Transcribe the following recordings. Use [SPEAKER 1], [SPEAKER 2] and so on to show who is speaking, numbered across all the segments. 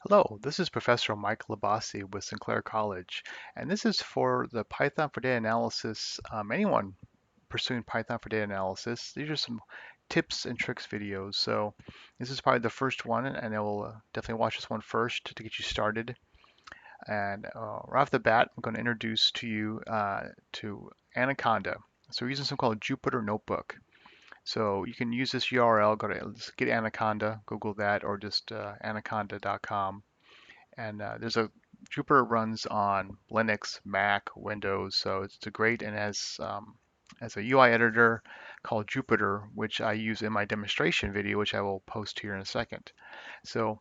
[SPEAKER 1] Hello, this is Professor Mike Labasi with Sinclair College, and this is for the Python for Data Analysis. Anyone pursuing Python for data analysis, these are some tips and tricks videos. So this is probably the first one, and I will definitely watch this one first to get you started. And right off the bat, I'm going to introduce to you to Anaconda. So we're using something called Jupyter Notebook. So you can use this URL, go to let's get Anaconda, Google that, or just anaconda.com. And there's a Jupyter runs on Linux, Mac, Windows, so it's a great and has a UI editor called Jupyter, which I use in my demonstration video, which I will post here in a second. So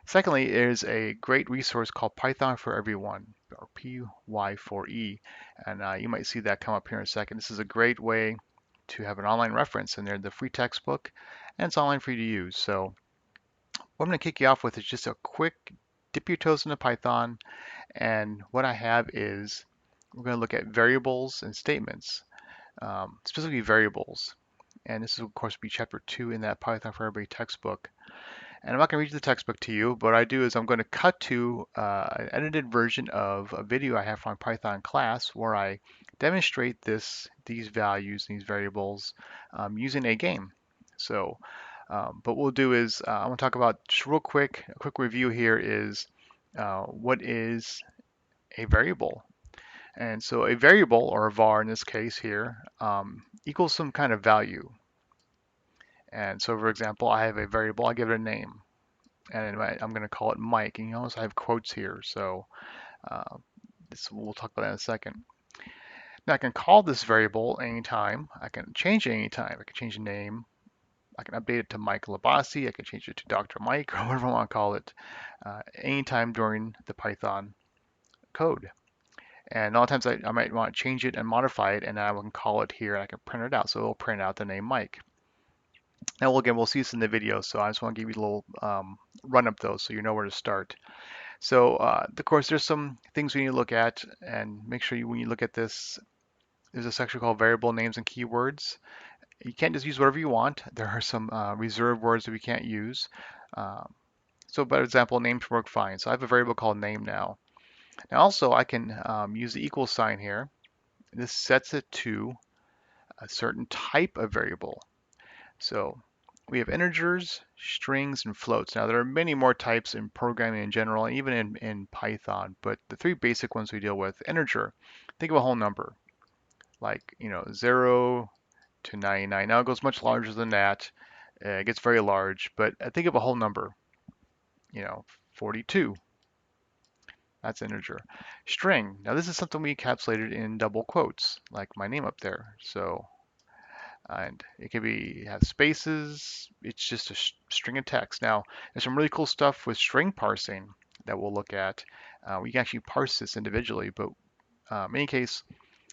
[SPEAKER 1] secondly, there's a great resource called Python for Everyone, or PY4E, and you might see that come up here in a second. This is a great way to have an online reference, and they're the free textbook, and it's online for you to use. So what I'm going to kick you off with is just a quick dip your toes into Python. And what I have is we're going to look at variables and statements, specifically variables. And this is, of course, be chapter 2 in that Python for Everybody textbook. And I'm not going to read the textbook to you, but what I do is I'm going to cut to an edited version of a video I have from my Python class where I demonstrate these values, these variables, using a game. So, but what we'll do is I want to talk about just real quick, a quick review here is what is a variable. And so a variable, or a var in this case here, equals some kind of value. And so for example, I have a variable, I give it a name, and I'm going to call it Mike. And you notice I have quotes here, so uh, we'll talk about that in a second. Now I can call this variable anytime. I can change it anytime. I can change the name. I can update it to Mike Labasi. I can change it to Dr. Mike, or whatever I want to call it, anytime during the Python code. And a lot of times I might want to change it and modify it, and I can call it here and I can print it out. So it'll print out the name Mike. Now, again, we'll see this in the video, so I just want to give you a little run up those so you know where to start. So, of course, there's some things we need to look at, and make sure when you look at this, there's a section called variable names and keywords. You can't just use whatever you want. There are some reserved words that we can't use. Um, so, by example, names work fine. So I have a variable called name now. Now, also, I can use the equal sign here. This sets it to a certain type of variable. So we have integers, strings, and floats. Now there are many more types in programming in general, and even in Python, but the three basic ones we deal with, integer, think of a whole number, like 0 to 99. Now it goes much larger than that. It gets very large, but think of a whole number, 42. That's integer. String. Now this is something we encapsulated in double quotes, like my name up there. So and it can be have spaces. It's just a string of text. Now, there's some really cool stuff with string parsing that we'll look at. We can actually parse this individually, but in any case,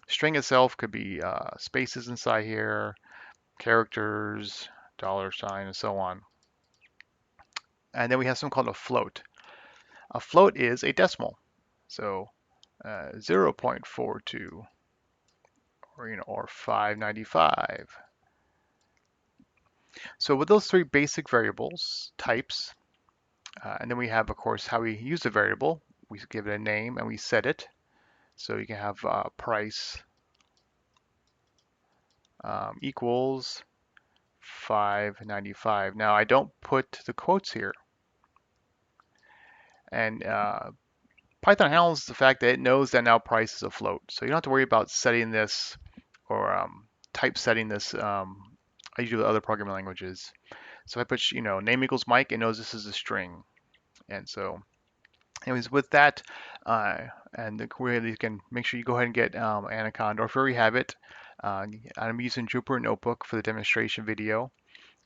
[SPEAKER 1] string itself could be spaces inside here, characters, dollar sign, and so on. And then we have something called a float. A float is a decimal, so 0.42 or 595. So with those three basic variables, types, and then we have, of course, how we use a variable. We give it a name and we set it. So you can have price equals 595. Now I don't put the quotes here. And Python handles the fact that it knows that now price is a float. So you don't have to worry about setting this or typesetting this. I do with other programming languages. So if I put, name equals Mike, it knows this is a string. And so anyways, with that, and the query, you can make sure you go ahead and get Anaconda, or if you already have it. I'm using Jupyter Notebook for the demonstration video.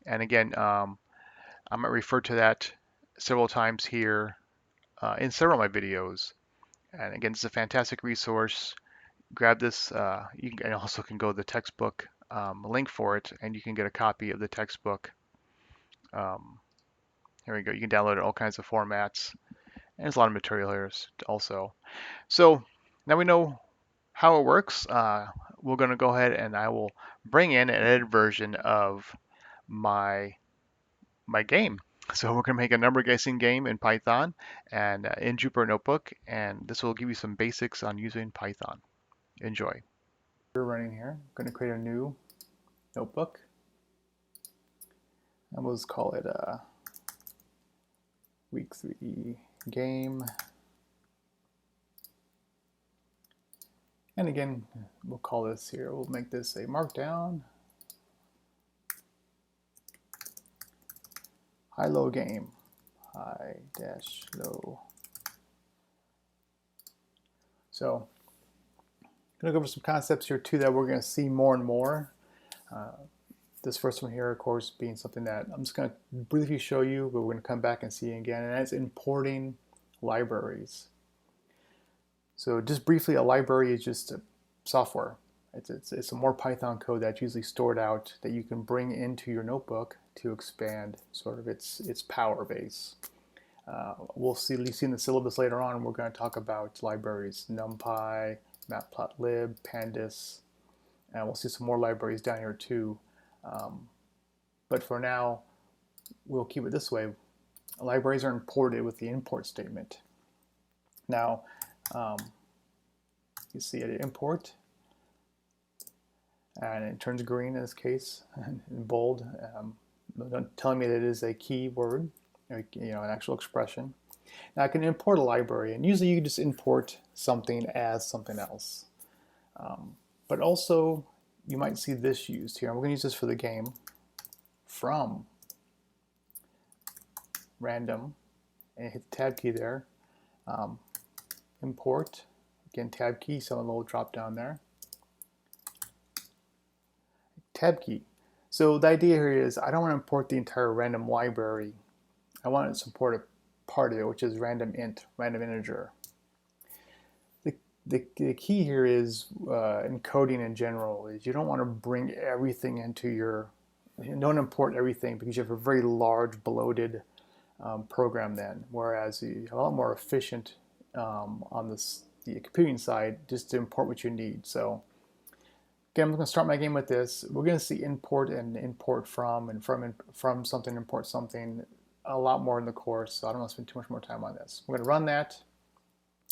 [SPEAKER 1] And again, I might refer to that several times here in several of my videos. And again, it's a fantastic resource. Grab this. And also can go to the textbook link for it, and you can get a copy of the textbook. Um, Here we go. You can download it in all kinds of formats. And there's a lot of material here also. So now we know how it works. We're going to go ahead and I will bring in an edited version of my game. So we're going to make a number guessing game in Python and in Jupyter Notebook, and this will give you some basics on using Python. Enjoy. We're running here. I'm going to create a new notebook, and we'll just call it week 3 game. And again, we'll call this here, we'll make this a markdown. High-low game. High-low. So, I'm going to go over some concepts here too that we're going to see more and more. This first one here, of course, being something that I'm just going to briefly show you, but we're going to come back and see again, and that's importing libraries. So just briefly, a library is just a software. It's some more Python code that's usually stored out that you can bring into your notebook to expand sort of its power base. We'll see in the syllabus later on, we're going to talk about libraries, NumPy, Matplotlib, Pandas, and we'll see some more libraries down here too. But for now, we'll keep it this way. Libraries are imported with the import statement. Now, you see it import, and it turns green in this case, in bold, telling me that it is a keyword, an actual expression. Now I can import a library, and usually you just import something as something else. But also, you might see this used here. I'm going to use this for the game. From random, and hit the tab key there. Import, again tab key, so a little drop down there. Tab key. So the idea here is I don't want to import the entire random library. I want to support a part of it, which is random int, random integer. The key here is encoding in general is you don't want to bring everything into your, don't import everything because you have a very large bloated program then, whereas you have a lot more efficient on the computing side just to import what you need. So again, I'm going to start my game with this. We're going to see import and import from, and from something, import something a lot more in the course, so I don't want to spend too much more time on this. We're going to run that.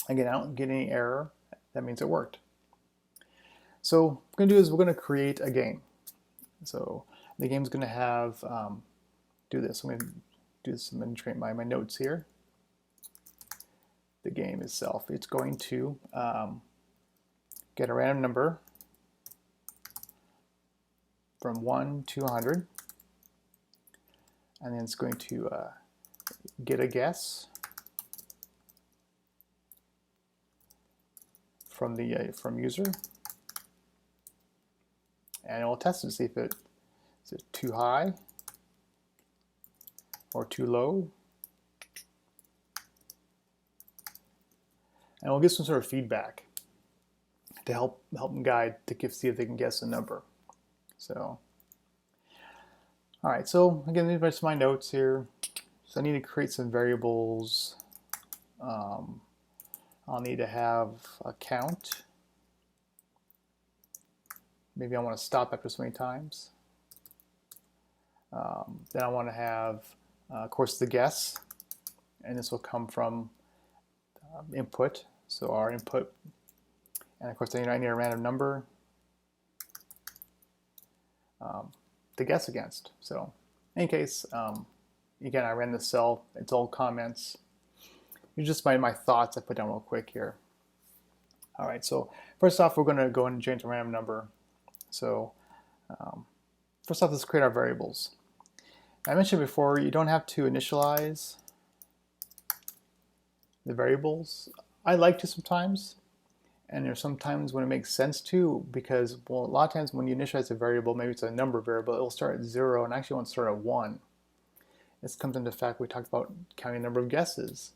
[SPEAKER 1] Again, I don't get any error. That means it worked. So what we're going to do is we're going to create a game. So the game's going to have, do this. I'm going to do this. I'm going to create my notes here. The game itself, it's going to get a random number from 1 to 100, and then it's going to get a guess from the from user, and it will test it to see if is it too high or too low, and we'll get some sort of feedback to help them guide to see if they can guess a number. So, all right. So again, these are just my notes here. So I need to create some variables. I'll need to have a count. Maybe I want to stop after so many times. Then I want to have, of course, the guess, and this will come from input. So our input, and of course, I need a random number to guess against. So in any case, again, I ran the cell. It's all comments. These are just my thoughts I put down real quick here. All right, so first off, we're going to go and change a random number. So first off, let's create our variables. I mentioned before, you don't have to initialize the variables. I like to sometimes, and there's sometimes when it makes sense to, because, well, a lot of times when you initialize a variable, maybe it's a number variable, it'll start at 0 and actually won't start at 1. This comes into fact, we talked about counting the number of guesses.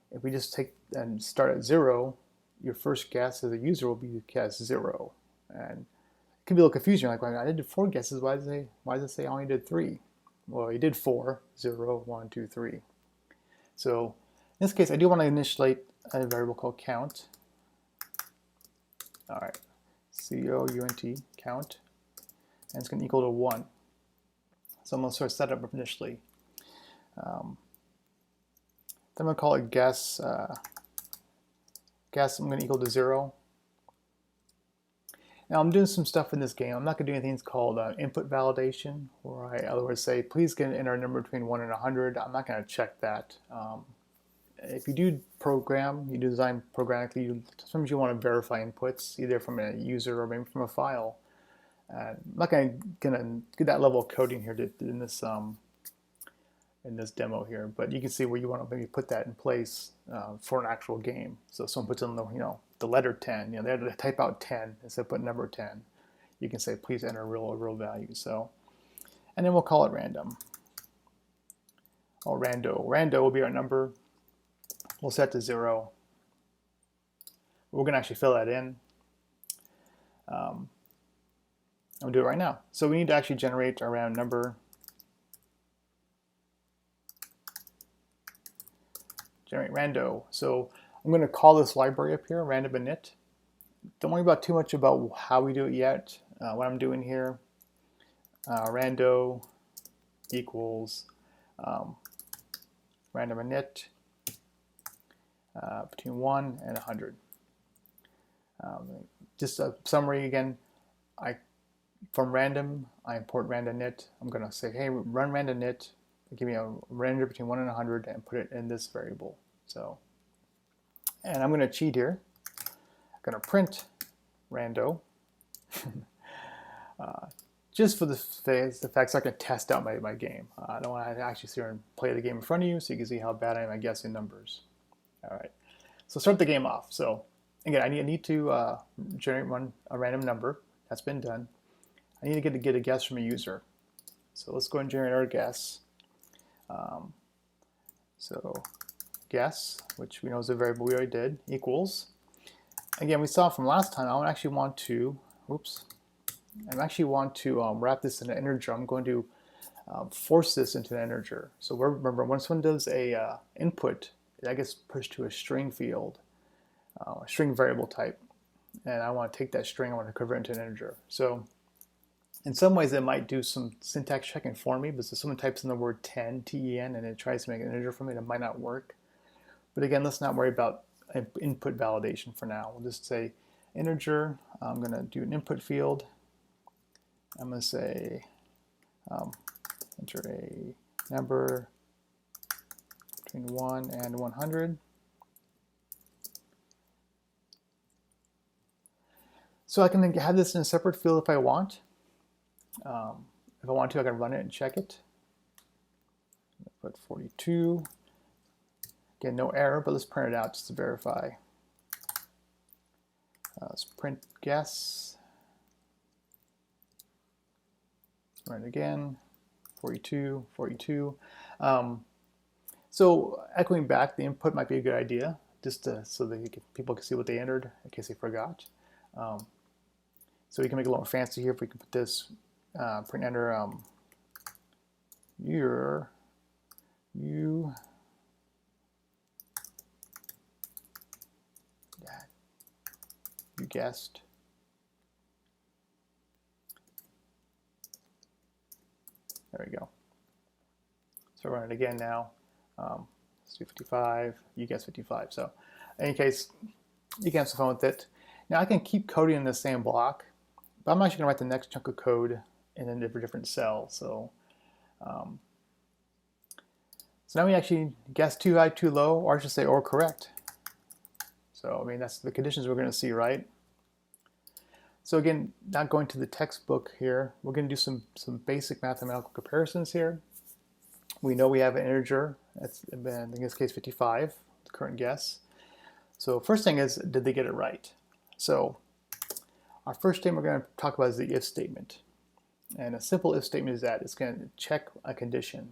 [SPEAKER 1] If we just take and start at 0, your first guess as a user will be guess 0. And it can be a little confusing, like, well, I did 4 guesses, why does it say I only did 3? Well, you did 4, 0, 1, 2, 3. So in this case, I do want to initialize a variable called count. All right, C-O-U-N-T, count, and it's going to equal to 1. So I'm going to sort of set it up initially. Um, then I'm going to call it guess. Guess I'm going to equal to 0. Now I'm doing some stuff in this game. I'm not going to do anything called input validation, where I otherwise say, please get enter a number between 1 and 100. I'm not going to check that. If you do program, you design programmatically, sometimes you want to verify inputs, either from a user or maybe from a file. I'm not going to get that level of coding here in this demo here, but you can see where you want to maybe put that in place for an actual game. So if someone puts in the letter 10, they have to type out 10 instead of put number 10. You can say, please enter a real value. So, and then we'll call it random. Oh, rando will be our number. We'll set to 0. We're going to actually fill that in. I'm going to do it right now. So we need to actually generate our random number. Generate rando. So I'm going to call this library up here, random init. Don't worry about too much about how we do it yet. What I'm doing here, rando equals random init between 1 and 100. Just a summary again. From random, I import random init. I'm going to say, hey, run random init. Give me a render between 1 and 100 and put it in this variable. So, and I'm going to cheat here. I'm going to print rando. Just for the fact so I can test out my game. I don't want to actually sit here and play the game in front of you so you can see how bad I am at guessing numbers. All right, so start the game off. So again, I need to generate a random number. That's been done. I need to get a guess from a user. So let's go and generate our guess. So guess, which we know is a variable we already did, equals. Again, we saw from last time, I actually want to, wrap this in an integer. I'm going to force this into an integer. So remember, when someone does a input, that gets pushed to a string field, a string variable type. And I want to take that string, I want to convert it into an integer. So in some ways, it might do some syntax checking for me, because if someone types in the word 10, T-E-N, and it tries to make an integer for me, it might not work. But again, let's not worry about input validation for now. We'll just say integer. I'm going to do an input field. I'm going to say enter a number between 1 and 100. So I can have this in a separate field if I want. If I want to, I can run it and check it. Put 42. Again, no error, but let's print it out just to verify. Let's print guess. Run it again. 42, 42. So echoing back, the input might be a good idea, just so that people can see what they entered in case they forgot. So we can make it a little fancy here if we can put this print enter you guessed. There we go. So run it again now. Let's do 55. You guessed 55. So in any case, you can have some fun with it. Now I can keep coding in the same block, but I'm actually going to write the next chunk of code in a different cell. So, so now we actually guess too high, too low, or I should say, or correct. So I mean, that's the conditions we're going to see, right? So again, not going to the textbook here, we're going to do some basic mathematical comparisons here. We know we have an integer, that's in this case 55, the current guess. So first thing is, did they get it right? So our first statement we're going to talk about is the if statement. And a simple if statement is that it's going to check a condition.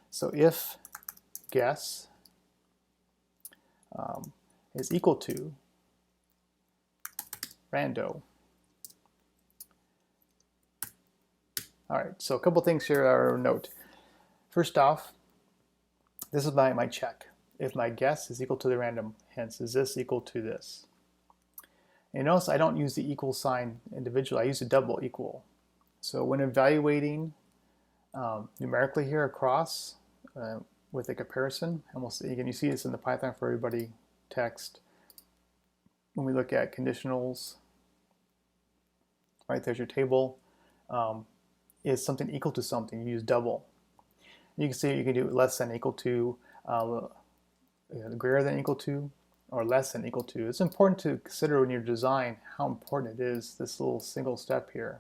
[SPEAKER 1] So if guess is equal to rando. All right, so a couple things here are note. First off, this is my check. If my guess is equal to the random, hence is this equal to this? And notice I don't use the equal sign individually, I use a double equal. So when evaluating numerically here across, with a comparison, and we'll see, again, you see this in the Python for Everybody text. When we look at conditionals, right, there's your table. Is something equal to something, you use double. You can see you can do less than equal to, greater than equal to, or less than equal to. It's important to consider when you design how important it is, this little single step here.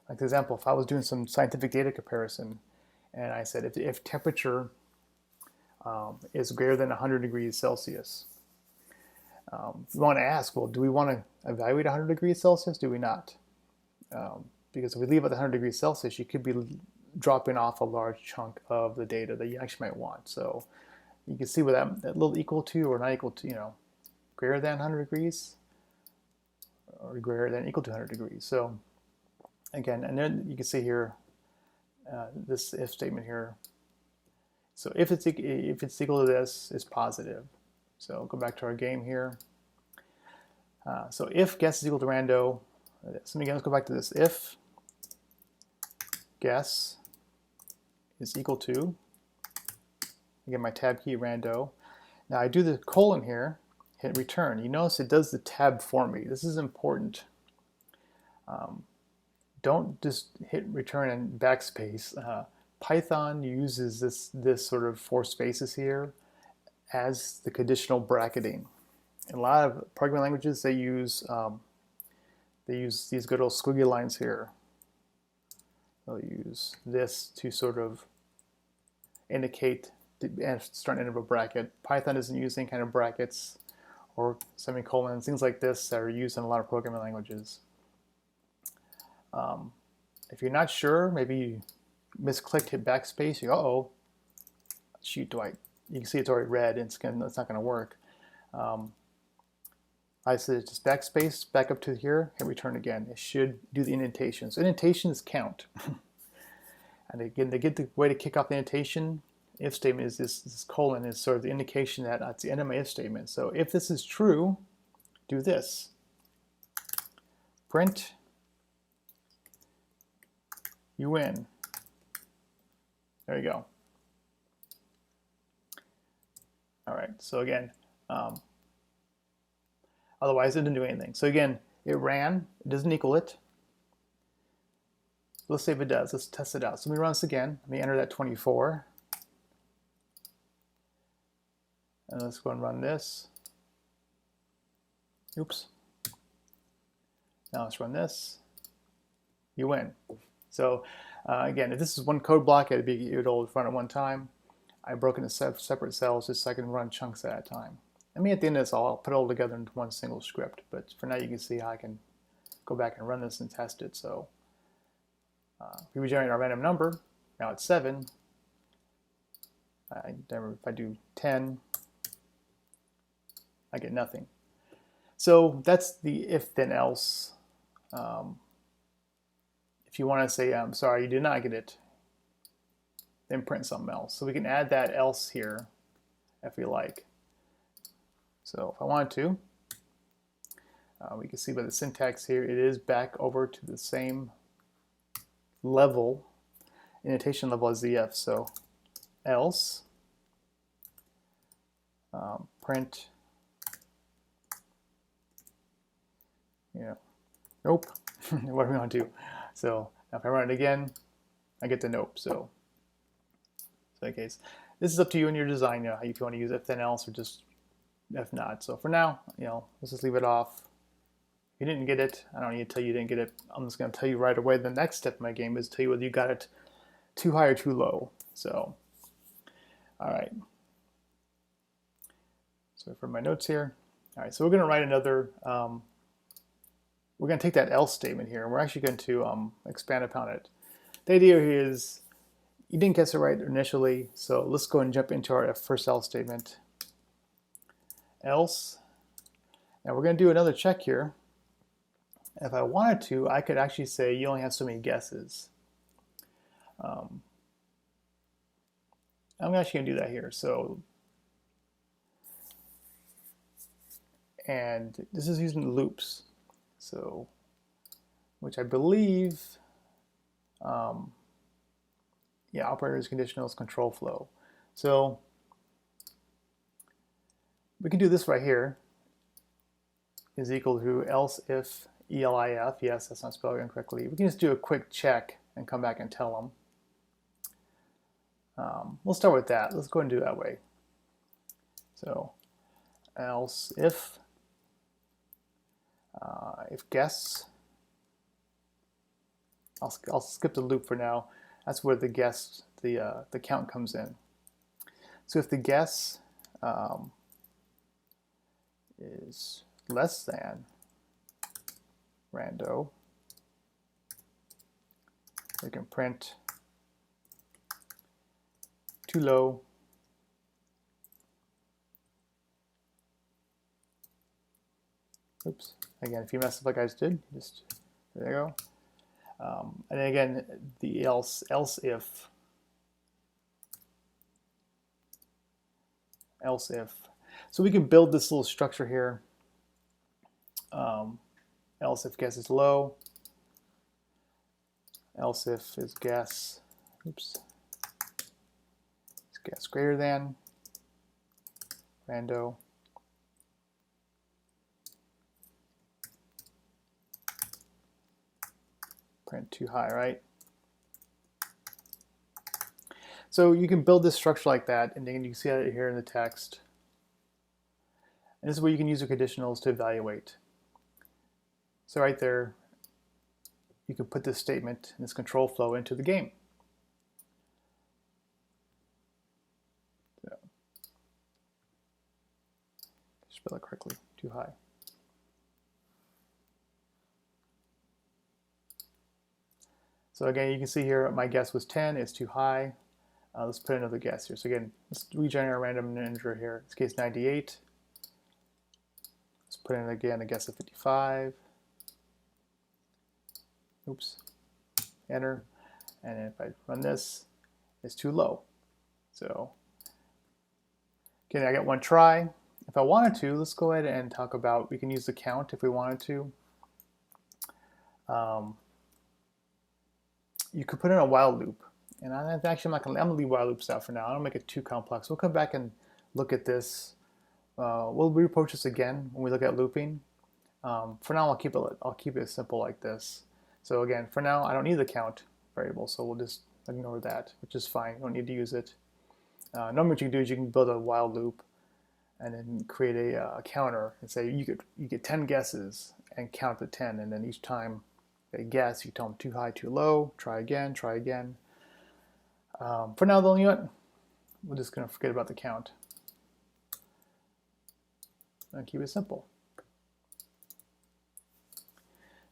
[SPEAKER 1] Like, for example, if I was doing some scientific data comparison, and I said if temperature is greater than 100 degrees Celsius, you want to ask, well, do we want to evaluate 100 degrees Celsius? Do we not? Because if we leave it at 100 degrees Celsius, you could be dropping off a large chunk of the data that you actually might want. So you can see with that little equal to or not equal to, greater than 100 degrees or greater than equal to 100 degrees. So again, and then you can see here, this if statement here. So if it's equal to this, it's positive. So go back to our game here. So if guess is equal to rando, so again, let's go back to this. If guess is equal to, again, my tab key rando. Now I do the colon here, hit return. You notice it does the tab for me. This is important. Don't just hit return and backspace. Python uses this sort of 4 spaces here as the conditional bracketing. In a lot of programming languages, they use these good old squiggly lines here. They'll use this to sort of indicate the start and end of a bracket. Python isn't using kind of brackets or semicolons, things like this that are used in a lot of programming languages. If you're not sure, maybe you misclicked, hit backspace, you go, uh-oh, shoot, you can see it's already red, and it's not going to work. I said just backspace, back up to here, hit return again. It should do the indentations. So indentations count. And again, the way to kick off the indentation if statement is this colon is sort of the indication that it's the end of my if statement. So if this is true, do this. Print, you win. There you go. All right, so again, otherwise it didn't do anything. So again, it ran, it doesn't equal it. Let's see if it does. Let's test it out. So let me run this again. Let me enter that 24. And let's go and run this. Oops. Now let's run this. You win. So again, if this is one code block, it would run at one time. I broke into separate cells just so I can run chunks at a time. I mean, at the end of this, I'll put it all together into one single script. But for now, you can see how I can go back and run this and test it. So if we regenerate our random number, now it's 7. If I do 10, I get nothing. So that's the if then else. If you want to say, I'm sorry, you did not get it, then print something else. So we can add that else here if we like. So if I wanted to, we can see by the syntax here, it is back over to the same level, indentation level as the if. So else, print, nope. What do we want to do? So now if I run it again, I get the nope. So in that case, this is up to you in your design, if you want to use if then else or just if not. So for now, let's just leave it off. If you didn't get it, I don't need to tell you didn't get it. I'm just going to tell you right away. The next step in my game is to tell you whether you got it too high or too low. So, all right. So for my notes here, all right. So we're going to write another. We're going to take that else statement here, and we're actually going to expand upon it. The idea here is you didn't guess it right initially, so let's go and jump into our first else statement. Else. Now we're going to do another check here. If I wanted to, I could actually say you only have so many guesses. I'm actually going to do that here. So, and this is using loops. So, which I believe
[SPEAKER 2] Yeah, operators, conditionals, control flow. So we can do this right here, is equal to else if ELIF. Yes, that's not spelled incorrectly. We can just do a quick check and come back and tell them. We'll start with that. Let's go ahead and do it that way. So else if guess, I'll skip the loop for now. That's where the guess, the count comes in. So if the guess is less than rando, we can print too low oops, again, if you mess up like I just did, just there you go. And then again, the else if so we can build this little structure here. Else if guess is low, else if is guess oops, is guess greater than rando, print too high, right? So you can build this structure like that, and then you can see it here in the text. And this is where you can use the conditionals to evaluate. So right there, you can put this statement and this control flow into the game. So, spell it correctly, too high. So again, you can see here my guess was 10, it's too high. Let's put another guess here. So again, let's regenerate a random integer here. In this case, 98. Let's put in again a guess of 55. Oops, enter. And if I run this, it's too low. So again, I get one try. If I wanted to, let's go ahead and talk about, we can use the count if we wanted to. You could put in a while loop. And I'm gonna leave while loops out for now. I don't make it too complex. We'll come back and look at this. We'll reapproach this again when we look at looping. For now, I'll keep it simple like this. So again, for now, I don't need the count variable, so we'll just ignore that, which is fine. You don't need to use it. Normally, what you can do is you can build a while loop and then create a counter and say you get 10 guesses and count to 10, and then each time they guess, you tell them too high, too low, try again, try again. For now, though, you know what? We're just going to forget about the count and keep it simple.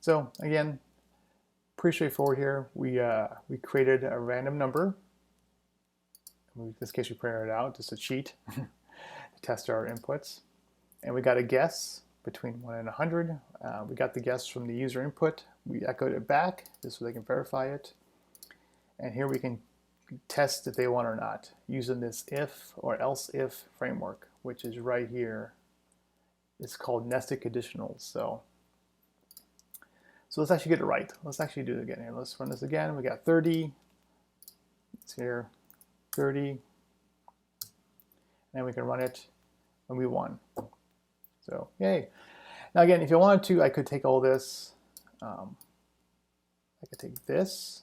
[SPEAKER 2] So again, pretty straightforward here. We created a random number. In this case, we printed it out, just a cheat to test our inputs. And we got a guess between 1 and 100. We got the guess from the user input. We echoed it back just so they can verify it. And here we can test if they want or not using this if or else if framework, which is right here. It's called nested conditionals. So let's actually get it right. Let's actually do it again here. Let's run this again. We got 30. It's here, 30. And we can run it when we won. So yay. Now again, if you wanted to, I could take all this. I could take this,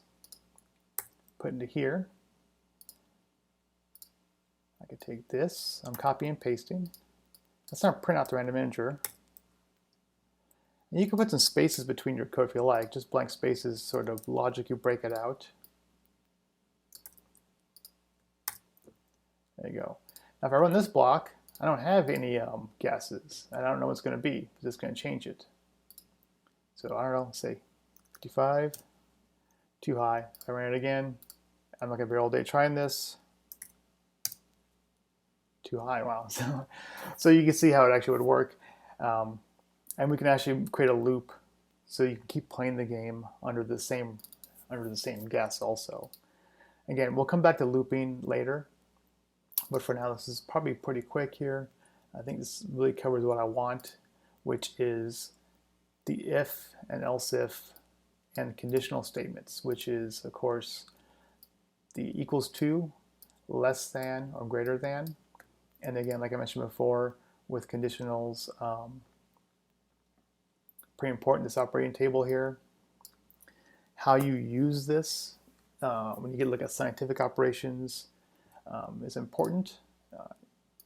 [SPEAKER 2] put it into here. I could take this. I'm copying and pasting. Let's not print out the random integer. And you can put some spaces between your code if you like. Just blank spaces, sort of logic, you break it out. There you go. Now if I run this block, I don't have any guesses. I don't know what's going to be. I'm just going to change it. So I don't know, say 55, too high. If I ran it again, I'm not going to be all day trying this. Too high, wow. So you can see how it actually would work. And we can actually create a loop so you can keep playing the game under the same guess also. Again, we'll come back to looping later, but for now this is probably pretty quick here. I think this really covers what I want, which is the if and else if and conditional statements, which is of course the equals to, less than, or greater than. And again, like I mentioned before, with conditionals, pretty important, this operating table here. How you use this when you get to look at scientific operations is important. Uh,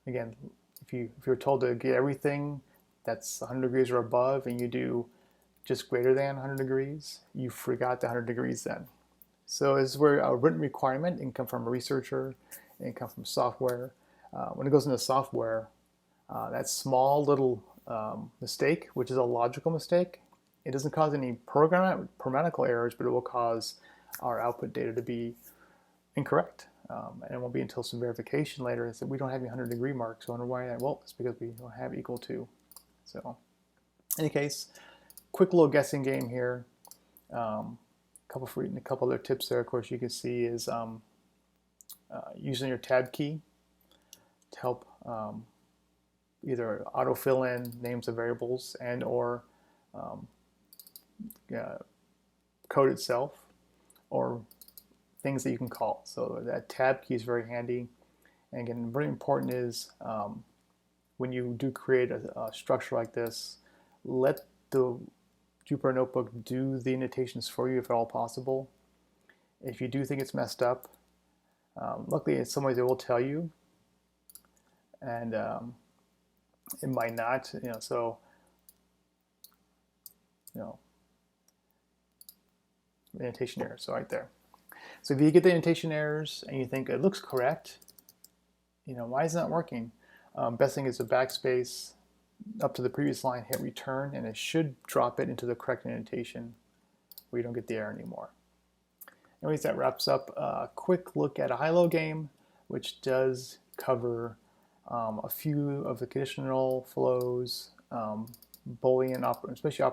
[SPEAKER 2] Again, if you're told to get everything that's 100 degrees or above and you do just greater than 100 degrees, you forgot the 100 degrees then. So this is where a written requirement, it can come from a researcher, it can come from software. When it goes into software, that small little mistake, which is a logical mistake, it doesn't cause any programmatical errors, but it will cause our output data to be incorrect. And it won't be until some verification later that we don't have any 100-degree mark. So I wonder why that? Well, it's because we don't have equal to. So in any case, quick little guessing game here. A couple other tips there, of course, you can see is using your tab key to help either autofill in names of variables and or code itself, or things that you can call. So that tab key is very handy. And again, very important is when you do create a structure like this, let the Jupyter Notebook do the indentations for you if at all possible. If you do think it's messed up, luckily in some ways it will tell you, and it might not. So indentation error. So right there. So if you get the indentation errors and you think it looks correct, why is it not working? Best thing is a backspace up to the previous line, hit return, and it should drop it into the correct indentation where you don't get the error anymore. Anyways, that wraps up a quick look at a high-low game, which does cover a few of the conditional flows, Boolean, especially